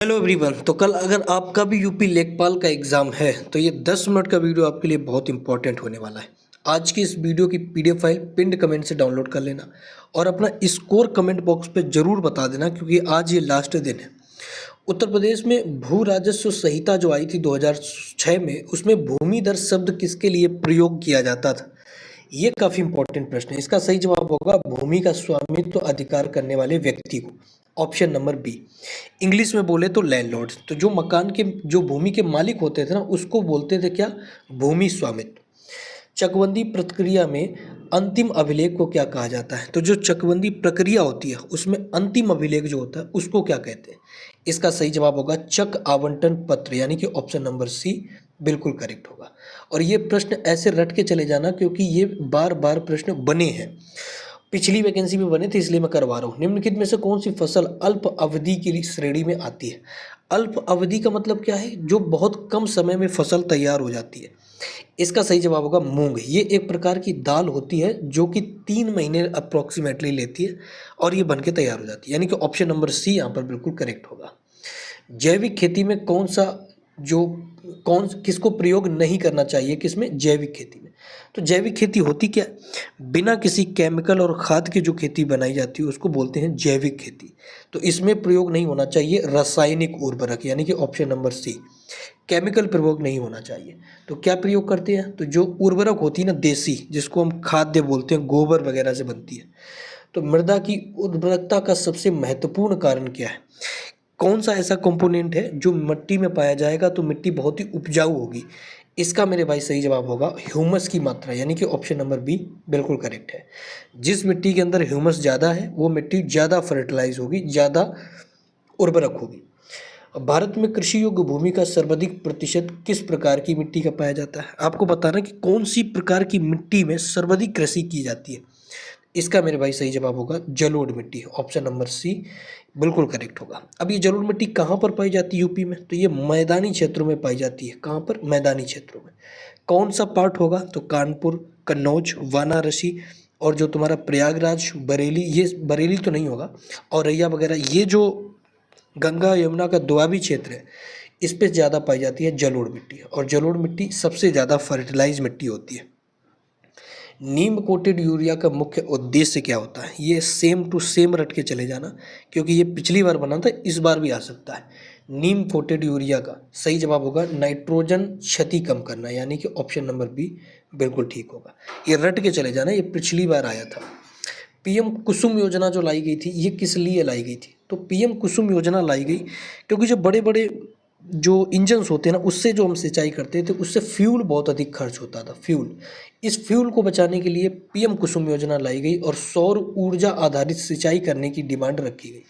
Hello everyone. तो कल अगर आपका भी यूपी लेखपाल का एग्ज़ाम है तो ये 10 मिनट का वीडियो आपके लिए बहुत इंपॉर्टेंट होने वाला है। आज की इस वीडियो की पीडीएफ फाइल पिंड कमेंट से डाउनलोड कर लेना और अपना स्कोर कमेंट बॉक्स पे ज़रूर बता देना, क्योंकि आज ये लास्ट दिन है। उत्तर प्रदेश में भू राजस्व संहिता जो आई थी 2006 में, उसमें भूमि दर शब्द किसके लिए प्रयोग किया जाता था? ये काफ़ी इंपॉर्टेंट प्रश्न है। इसका सही जवाब होगा भूमि का स्वामित्व अधिकार करने वाले व्यक्ति को, ऑप्शन नंबर बी। इंग्लिश में बोले तो लैंडलॉर्ड। तो जो मकान के जो भूमि के मालिक होते थे ना, उसको बोलते थे क्या? भूमि स्वामित्व। चकबंदी प्रक्रिया में अंतिम अभिलेख को क्या कहा जाता है? तो जो चकबंदी प्रक्रिया होती है उसमें अंतिम अभिलेख जो होता है उसको क्या कहते हैं? इसका सही जवाब होगा चक आवंटन पत्र, यानी कि ऑप्शन नंबर सी बिल्कुल करेक्ट होगा। और ये प्रश्न ऐसे रट के चले जाना, क्योंकि ये बार बार प्रश्न बने हैं, पिछली वैकेंसी में बने थे, इसलिए मैं करवा रहा हूँ। निम्नलिखित में से कौन सी फसल अल्प अवधि की श्रेणी में आती है? अल्प अवधि का मतलब क्या है? जो बहुत कम समय में फसल तैयार हो जाती है। इसका सही जवाब होगा मूंग। ये एक प्रकार की दाल होती है जो कि 3 महीने अप्रोक्सीमेटली लेती है और ये बन के तैयार हो जाती है, यानी कि ऑप्शन नंबर सी यहाँ पर बिल्कुल करेक्ट होगा। जैविक खेती में किसको प्रयोग नहीं करना चाहिए? किसमें? जैविक खेती में। तो जैविक खेती होती क्या? बिना किसी केमिकल और खाद की जो खेती बनाई जाती है उसको बोलते हैं जैविक खेती। तो इसमें प्रयोग नहीं होना चाहिए रासायनिक उर्वरक, यानी कि ऑप्शन नंबर सी। केमिकल प्रयोग नहीं होना चाहिए। तो क्या प्रयोग करते हैं? तो जो उर्वरक होती है ना देसी, जिसको हम खाद्य बोलते हैं, गोबर वगैरह से बनती है। तो मृदा की उर्वरकता का सबसे महत्वपूर्ण कारण क्या है? कौन सा ऐसा कंपोनेंट है जो मिट्टी में पाया जाएगा तो मिट्टी बहुत ही उपजाऊ होगी? इसका मेरे भाई सही जवाब होगा ह्यूमस की मात्रा, यानी कि ऑप्शन नंबर बी बिल्कुल करेक्ट है। जिस मिट्टी के अंदर ह्यूमस ज़्यादा है वो मिट्टी ज़्यादा फर्टिलाइज होगी, ज़्यादा उर्वरक होगी। अब भारत में कृषि योग्य भूमि का सर्वाधिक प्रतिशत किस प्रकार की मिट्टी का पाया जाता है? आपको बताना कि कौन सी प्रकार की मिट्टी में सर्वाधिक कृषि की जाती है। इसका मेरे भाई सही जवाब होगा जलोढ़ मिट्टी, ऑप्शन नंबर सी बिल्कुल करेक्ट होगा। अब ये जलोढ़ मिट्टी कहाँ पर पाई जाती है यूपी में? तो ये मैदानी क्षेत्रों में पाई जाती है। कहाँ पर? मैदानी क्षेत्रों में। कौन सा पार्ट होगा? तो कानपुर, कन्नौज, वाराणसी और जो तुम्हारा प्रयागराज, बरेली, ये बरेली तो नहीं होगा, औरैया वगैरह, ये जो गंगा यमुना का दोआबी क्षेत्र है, इस पे ज़्यादा पाई जाती है जलोढ़ मिट्टी। और जलोढ़ मिट्टी सबसे ज़्यादा फर्टिलाइज मिट्टी होती है। नीम कोटेड यूरिया का मुख्य उद्देश्य क्या होता है? ये सेम टू सेम रट के चले जाना, क्योंकि ये पिछली बार बना था, इस बार भी आ सकता है। नीम कोटेड यूरिया का सही जवाब होगा नाइट्रोजन क्षति कम करना, यानी कि ऑप्शन नंबर बी बिल्कुल ठीक होगा। ये रट के चले जाना, ये पिछली बार आया था। पीएम कुसुम योजना जो लाई गई थी, ये किस लिए लाई गई थी? तो पीएम कुसुम योजना लाई गई क्योंकि जो बड़े बड़े जो इंजन्स होते हैं ना, उससे जो हम सिंचाई करते थे उससे फ्यूल बहुत अधिक खर्च होता था। फ्यूल, इस फ्यूल को बचाने के लिए पीएम कुसुम योजना लाई गई और सौर ऊर्जा आधारित सिंचाई करने की डिमांड रखी गई।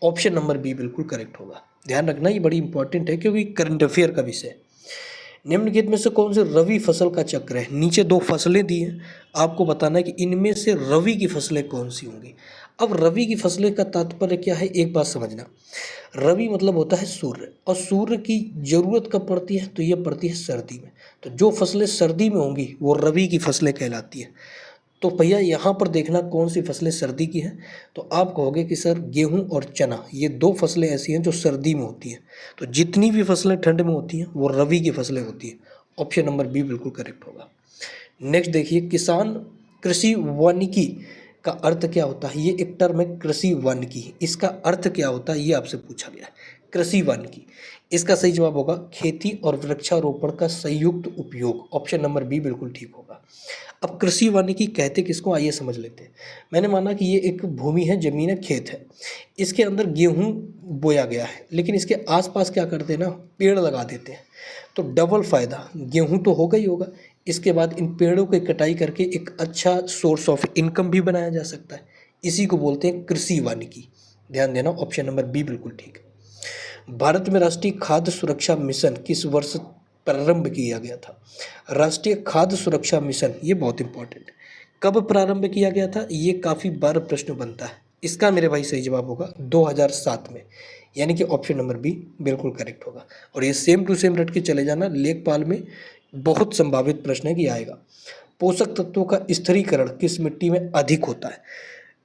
ऑप्शन नंबर बी बिल्कुल करेक्ट होगा। ध्यान रखना, ये बड़ी इंपॉर्टेंट है क्योंकि करंट अफेयर का विषय है। निम्नलिखित में से कौन से रवि फसल का चक्र है? नीचे 2 फसलें दी हैं, आपको बताना है कि इनमें से रवि की फसलें कौन सी होंगी। अब रवि की फसलें का तात्पर्य क्या है, एक बात समझना। रवि मतलब होता है सूर्य, और सूर्य की जरूरत कब पड़ती है? तो ये पड़ती है सर्दी में। तो जो फसलें सर्दी में होंगी वो रवि की फसलें कहलाती हैं। तो भैया यहाँ पर देखना कौन सी फसलें सर्दी की हैं। तो आप कहोगे कि सर गेहूं और चना, ये 2 फसलें ऐसी हैं जो सर्दी में होती हैं। तो जितनी भी फसलें ठंड में होती हैं वो रवि की फसलें होती हैं। ऑप्शन नंबर बी बिल्कुल करेक्ट होगा। नेक्स्ट देखिए, किसान कृषि वानिकी का अर्थ क्या होता है? ये एक टर्म है कृषि वानिकी, इसका अर्थ क्या होता है ये आपसे पूछा गया है। कृषि वानिकी, इसका सही जवाब होगा खेती और वृक्षारोपण का संयुक्त उपयोग, ऑप्शन नंबर बी बिल्कुल ठीक होगा। अब कृषि वानिकी कहते किसको, आइए समझ लेते हैं। मैंने माना कि ये एक भूमि है, जमीन है, खेत है, इसके अंदर गेहूं बोया गया है, लेकिन इसके आसपास क्या करते हैं ना, पेड़ लगा देते हैं। तो डबल फायदा, गेहूं तो होगा ही होगा, इसके बाद इन पेड़ों की कटाई करके एक अच्छा सोर्स ऑफ इनकम भी बनाया जा सकता है। इसी को बोलते हैं कृषि वानिकी। ध्यान देना, ऑप्शन नंबर बी बिल्कुल ठीक है। भारत में राष्ट्रीय खाद्य सुरक्षा मिशन किस वर्ष प्रारंभ किया गया था? राष्ट्रीय खाद्य सुरक्षा मिशन, ये बहुत इंपॉर्टेंट है। कब प्रारंभ किया गया था? ये काफ़ी बार प्रश्न बनता है। इसका मेरे भाई सही जवाब होगा 2007 में, यानी कि ऑप्शन नंबर बी बिल्कुल करेक्ट होगा। और ये सेम टू सेम रट के चले जाना, लेखपाल में बहुत संभावित प्रश्न है कि आएगा। पोषक तत्वों का स्थिरीकरण किस मिट्टी में अधिक होता है?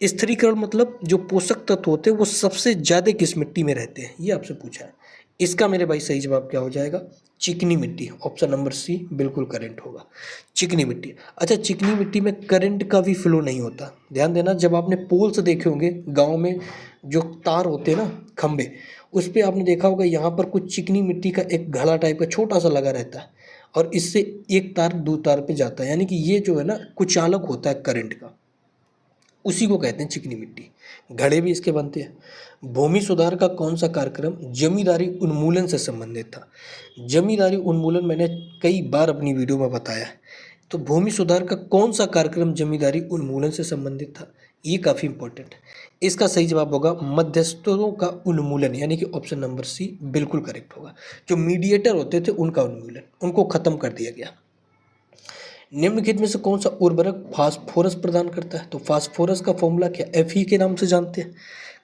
स्थिरीकरण मतलब जो पोषक तत्व होते हैं वो सबसे ज़्यादा किस मिट्टी में रहते हैं, ये आपसे पूछा है। इसका मेरे भाई सही जवाब क्या हो जाएगा? चिकनी मिट्टी। ऑप्शन नंबर सी बिल्कुल करेक्ट होगा, चिकनी मिट्टी। अच्छा, चिकनी मिट्टी में करंट का भी फ्लो नहीं होता। ध्यान देना, जब आपने पोल्स देखे होंगे गांव में, जो तार होते हैं ना, खंबे, उस पे आपने देखा होगा यहाँ पर कुछ चिकनी मिट्टी का एक घड़ा टाइप का छोटा सा लगा रहता है, और इससे एक तार दो तार पे जाता है, यानी कि ये जो है ना कुचालक होता है करंट का, उसी को कहते हैं चिकनी मिट्टी। घड़े भी इसके बनते हैं। भूमि सुधार का कौन सा कार्यक्रम जमींदारी उन्मूलन से संबंधित था? जमींदारी उन्मूलन मैंने कई बार अपनी वीडियो में बताया है। तो भूमि सुधार का कौन सा कार्यक्रम जमींदारी उन्मूलन से संबंधित था? ये काफ़ी इंपॉर्टेंट है। इसका सही जवाब होगा मध्यस्थों का उन्मूलन, यानी कि ऑप्शन नंबर सी बिल्कुल करेक्ट होगा। जो मीडिएटर होते थे उनका उन्मूलन, उनको खत्म कर दिया गया। निम्नलिखित में से कौन सा उर्वरक फास्फोरस प्रदान करता है? तो फास्फोरस का फॉर्मूला क्या, Fe के नाम से जानते हैं।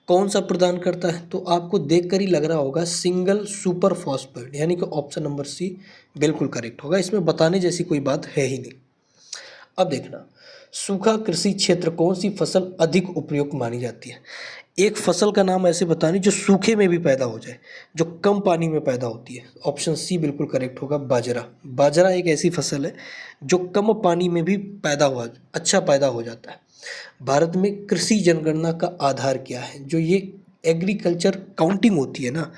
कौन सा प्रदान करता है? तो आपको देखकर ही लग रहा होगा सिंगल सुपर फॉस्फेट, यानी कि ऑप्शन नंबर सी बिल्कुल करेक्ट होगा। इसमें बताने जैसी कोई बात है ही नहीं। अब देखना, सूखा कृषि क्षेत्र कौन सी फसल अधिक उपयुक्त मानी जाती है? एक फसल का नाम ऐसे बतानी जो सूखे में भी पैदा हो जाए, जो कम पानी में पैदा होती है। ऑप्शन सी बिल्कुल करेक्ट होगा, बाजरा। बाजरा एक ऐसी फसल है जो कम पानी में भी अच्छा पैदा हो जाता है। भारत में कृषि जनगणना का आधार क्या है? जो ये एग्रीकल्चर काउंटिंग होती है ना,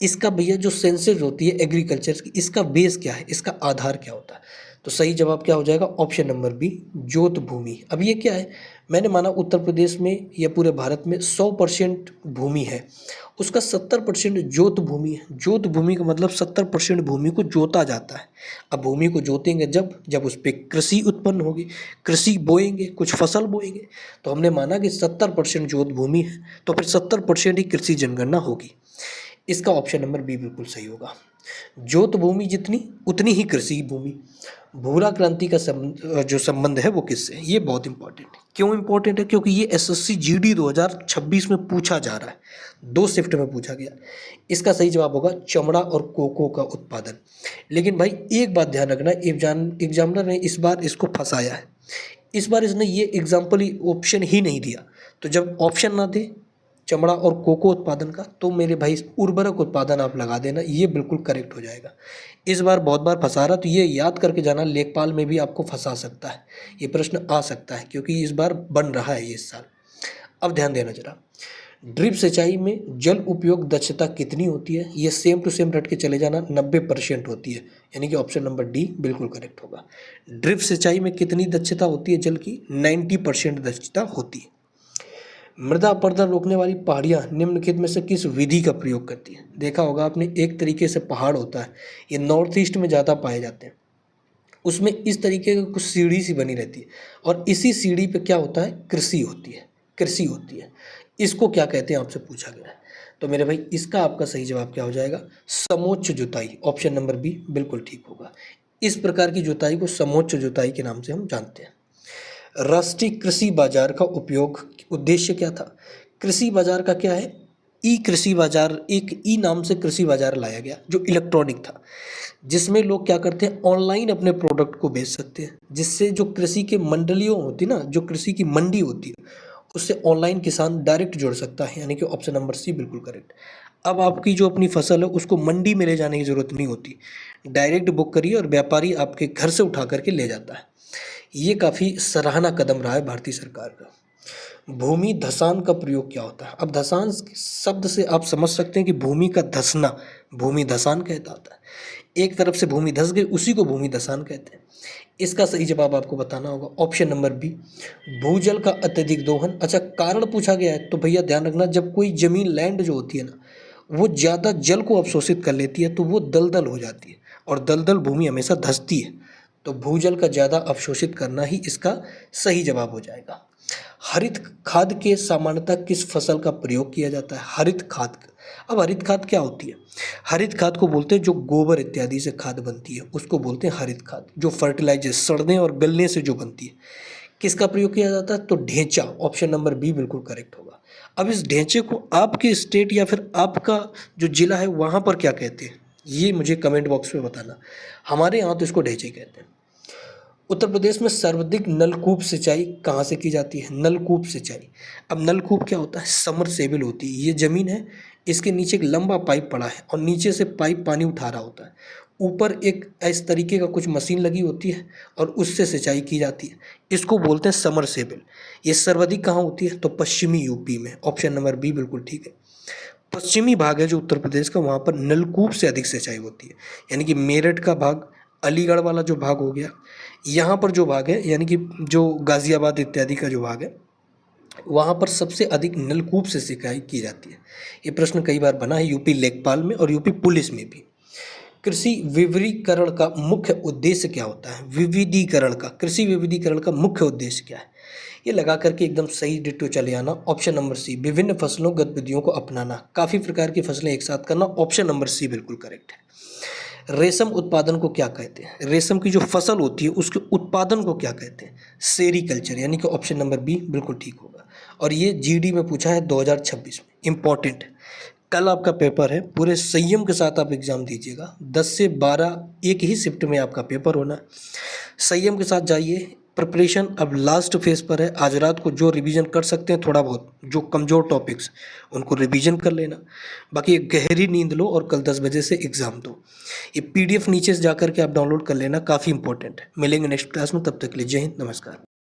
इसका भैया जो सेंसस होती है एग्रीकल्चर की, इसका बेस क्या है, इसका आधार क्या होता है? तो सही जवाब क्या हो जाएगा? ऑप्शन नंबर बी, जोत भूमि। अब ये क्या है, मैंने माना उत्तर प्रदेश में या पूरे भारत में 100% भूमि है, उसका 70% जोत भूमि है। जोत भूमि का मतलब 70% भूमि को जोता जाता है। अब भूमि को जोतेंगे जब उस पर कृषि उत्पन्न होगी, कृषि बोएंगे, कुछ फसल बोएंगे। तो हमने माना कि 70% जोत भूमि है, तो फिर 70% ही कृषि जनगणना होगी। इसका ऑप्शन नंबर बी बिल्कुल सही होगा। जोत भूमि जितनी उतनी ही कृषि भूमि। भूरा क्रांति का जो संबंध है वो किससे है? ये बहुत इंपॉर्टेंट है। क्यों इंपॉर्टेंट है? क्योंकि ये एसएससी जीडी 2026 में पूछा जा रहा है, 2 शिफ्ट में पूछा गया। इसका सही जवाब होगा चमड़ा और कोको का उत्पादन। लेकिन भाई एक बात ध्यान रखना, एग्जामिनर ने इस बार इसको फंसाया है। इस बार इसने ये एग्जाम्पल ही ऑप्शन ही नहीं दिया। तो जब ऑप्शन ना दे चमड़ा और कोको उत्पादन का, तो मेरे भाई उर्वरक उत्पादन आप लगा देना, ये बिल्कुल करेक्ट हो जाएगा। इस बार बहुत बार फंसा रहा, तो ये याद करके जाना, लेखपाल में भी आपको फंसा सकता है, ये प्रश्न आ सकता है, क्योंकि इस बार बन रहा है ये इस साल। अब ध्यान देना जरा, ड्रिप सिंचाई में जल उपयोग दक्षता कितनी होती है? ये सेम टू सेम रट के चले जाना, 90% होती है, यानी कि ऑप्शन नंबर डी बिल्कुल करेक्ट होगा। ड्रिप सिंचाई में कितनी दक्षता होती है जल की? 90% दक्षता होती है। मृदा अपरदन रोकने वाली पहाड़ियाँ निम्नलिखित में से किस विधि का प्रयोग करती है? देखा होगा आपने, एक तरीके से पहाड़ होता है, ये नॉर्थ ईस्ट में ज़्यादा पाए जाते हैं। उसमें इस तरीके की कुछ सीढ़ी सी बनी रहती है, और इसी सीढ़ी पे क्या होता है? कृषि होती है। इसको क्या कहते हैं आपसे पूछा गया है। तो मेरे भाई इसका आपका सही जवाब क्या हो जाएगा? समोच्च जुताई। ऑप्शन नंबर बी बिल्कुल ठीक होगा। इस प्रकार की जुताई को समोच्च जुताई के नाम से हम जानते हैं। राष्ट्रीय कृषि बाजार का उपयोग उद्देश्य क्या था? कृषि बाजार का क्या है? ई कृषि बाजार, एक ई नाम से कृषि बाजार लाया गया जो इलेक्ट्रॉनिक था, जिसमें लोग क्या करते हैं, ऑनलाइन अपने प्रोडक्ट को बेच सकते हैं, जिससे जो कृषि के मंडलियों होती ना, जो कृषि की मंडी होती है, उससे ऑनलाइन किसान डायरेक्ट जुड़ सकता है, यानी कि ऑप्शन नंबर सी बिल्कुल करेक्ट। अब आपकी जो अपनी फसल है उसको मंडी में ले जाने की ज़रूरत नहीं होती, डायरेक्ट बुक करिए और व्यापारी आपके घर से उठा करके ले जाता है। ये काफ़ी सराहना कदम रहा है भारतीय सरकार का। भूमि धसान का प्रयोग क्या होता है? अब धसान शब्द से आप समझ सकते हैं कि भूमि का धसना, भूमि धसान कहता आता है। एक तरफ से भूमि धस गई, उसी को भूमि धसान कहते हैं। इसका सही जवाब आपको बताना होगा, ऑप्शन नंबर बी, भूजल का अत्यधिक दोहन। अच्छा, कारण पूछा गया है, तो भैया ध्यान रखना, जब कोई जमीन लैंड जो होती है ना, वो ज़्यादा जल को अवशोषित कर लेती है, तो वो दलदल हो जाती है, और दलदल भूमि हमेशा धंसती है। तो भूजल का ज़्यादा अवशोषित करना ही इसका सही जवाब हो जाएगा। हरित खाद के सामान्यतः किस फसल का प्रयोग किया जाता है? हरित खाद। अब हरित खाद क्या होती है? हरित खाद को बोलते हैं जो गोबर इत्यादि से खाद बनती है, उसको बोलते हैं हरित खाद। जो फर्टिलाइजर सड़ने और गलने से जो बनती है, किसका प्रयोग किया जाता है? तो ढेंचा। ऑप्शन नंबर बी बिल्कुल करेक्ट होगा। अब इस ढेंचे को आपके स्टेट या फिर आपका जो जिला है वहाँ पर क्या कहते हैं, ये मुझे कमेंट बॉक्स में बताना। हमारे यहाँ तो इसको ढेंचे कहते हैं। उत्तर प्रदेश में सर्वाधिक नलकूप सिंचाई कहाँ से की जाती है? नलकूप सिंचाई। अब नलकूप क्या होता है? समरसेबल होती है, ये ज़मीन है, इसके नीचे एक लंबा पाइप पड़ा है और नीचे से पाइप पानी उठा रहा होता है। ऊपर एक इस तरीके का कुछ मशीन लगी होती है और उससे सिंचाई की जाती है। इसको बोलते हैं समरसेबल। ये सर्वाधिक कहाँ होती है? तो पश्चिमी यूपी में। ऑप्शन नंबर बी बिल्कुल ठीक है। पश्चिमी भाग है जो उत्तर प्रदेश का, वहाँ पर नलकूप से अधिक सिंचाई होती है। यानी कि मेरठ का भाग, अलीगढ़ वाला जो भाग हो गया, यहाँ पर जो भाग है यानी कि जो गाज़ियाबाद इत्यादि का जो भाग है, वहाँ पर सबसे अधिक नलकूप से सिंचाई की जाती है। ये प्रश्न कई बार बना है यूपी लेखपाल में और यूपी पुलिस में भी। कृषि विविधीकरण का मुख्य उद्देश्य क्या होता है? विविधीकरण का, कृषि विविधीकरण का मुख्य उद्देश्य क्या है? ये लगा करके एकदम सही डिट्टो चले आना। ऑप्शन नंबर सी, विभिन्न फसलों गतिविधियों को अपनाना, काफ़ी प्रकार की फसलें एक साथ करना। ऑप्शन नंबर सी बिल्कुल करेक्ट है। रेशम उत्पादन को क्या कहते हैं? रेशम की जो फसल होती है उसके उत्पादन को क्या कहते हैं? सेरीकल्चर, यानी कि ऑप्शन नंबर बी बिल्कुल ठीक होगा। और ये जीडी में पूछा है 2026 में, इम्पॉर्टेंट। कल आपका पेपर है, पूरे संयम के साथ आप एग्ज़ाम दीजिएगा। 10 से 12 एक ही शिफ्ट में आपका पेपर होना है। संयम के साथ जाइए। प्रिपरेशन अब लास्ट फेज पर है। आज रात को जो रिवीजन कर सकते हैं थोड़ा बहुत, जो कमज़ोर टॉपिक्स उनको रिवीजन कर लेना। बाकी एक गहरी नींद लो और कल 10 बजे से एग्ज़ाम दो। ये PDF नीचे से जा कर के आप डाउनलोड कर लेना, काफ़ी इंपॉर्टेंट है। मिलेंगे नेक्स्ट क्लास में, तब तक के लिए जय हिंद, नमस्कार।